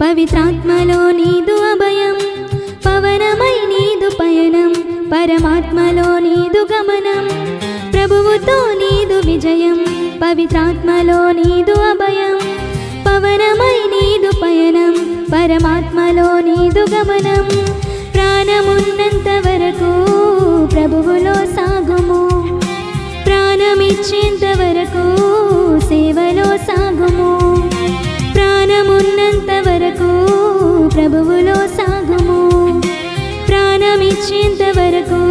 పవిత్రాత్మలో నీదు అభయం, పవనమై నీదు పయనం, పరమాత్మలో నీదు గమనం, ప్రభువుతో నీదు విజయం. పవిత్రాత్మలో నీదు అభయం, పవనమై నీదు పయనం, పరమాత్మలో నీదు గమనం, ప్రాణమున్నంత వరకు ప్రభువులో సాగుము, ప్రాణమిచ్చేంత వరకు సేవలో సాగుము, ప్రాణమున్నంత వరకు ప్రభువులో సాగుము, ప్రాణమిచ్చేంత వరకు